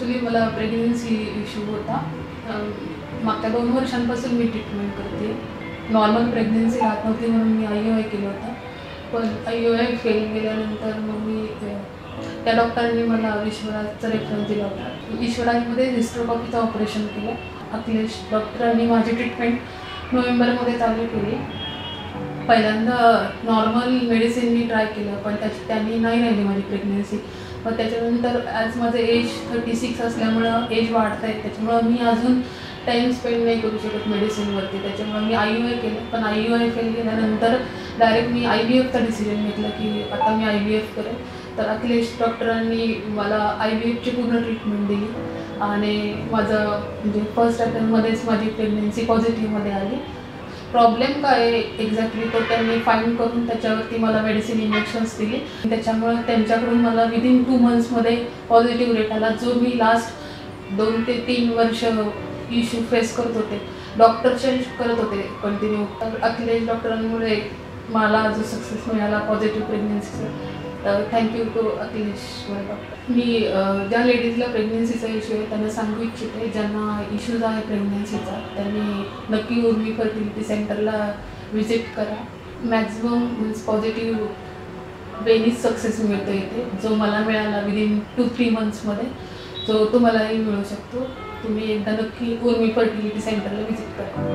Actually मला pregnancy issue होता. मागच्या 2 वर्षांपासून मी ट्रीटमेंट करते. नॉर्मल प्रेग्नन्सी राहत नव्हती म्हणून मी IUI केलं होतं. पण IUI फेल गेल्यानंतर मग मी त्या डॉक्टरांनी मला विश्वराजचा रेफरन्स दिला होता. विश्वराजमध्ये हिस्टेरोस्कोपीचं ऑपरेशन केलं. अखिलेश डॉक्टरांनी माझी ट्रीटमेंट नोव्हेंबरमध्ये चालू केली. पहिल्यांदा नॉर्मल मेडिसिन मी ट्राय केलं, पण त्यांनी नाही राहिली माझी प्रेग्नन्सी. मग त्याच्यानंतर ॲज माझं एज 36 असल्यामुळं एज वाढत आहे, त्याच्यामुळं मी अजून टाईम स्पेंड नाही करू शकत मेडिसिनवरती. त्याच्यामुळं मी IUI केलं. पण IUI फेल केल्यानंतर डायरेक्ट मी IVFचा डिसिजन घेतला की आता मी IVF करेन. तर अखिलेश डॉक्टरांनी मला IVFची पूर्ण ट्रीटमेंट दिली आणि माझं म्हणजे फर्स्ट अटेम्प्टमध्येच माझी प्रेग्नन्सी पॉझिटिव्हमध्ये आली. प्रॉब्लेम काय आहे एक्झॅक्टली तो त्यांनी फाईंड करून त्याच्यावरती मला मेडिसिन इंजेक्शन्स दिली. त्याच्यामुळं त्यांच्याकडून मला विदिन 2 मंथ्समध्ये पॉझिटिव्ह रेट आला, जो मी लास्ट 2 ते 3 वर्ष इश्यू फेस करत होते. डॉक्टर चेंज करत होते कंटिन्यू. तर अखिलेश डॉक्टरांमुळे मला जो सक्सेस मिळाला पॉझिटिव्ह प्रेग्नन्सीचा, थँक्यू टू अखिलेश डॉक्टर. मी ज्या लेडीजला प्रेग्नन्सीचा इश्यू आहे त्यांना सांगू इच्छिते, ज्यांना इश्यूज आहे प्रेग्नन्सीचा त्यांनी नक्की उर्मी फर्टिलिटी सेंटरला व्हिजिट करा. मॅक्झिमम मीन्स पॉझिटिव्ह वेनीच सक्सेस मिळतो इथे, जो मला मिळाला विदिन 2-3 मंथ्समध्ये, जो तुम्हालाही मिळू शकतो. तुम्ही एकदा नक्की उर्मी फर्टिलिटी सेंटरला व्हिजिट करा.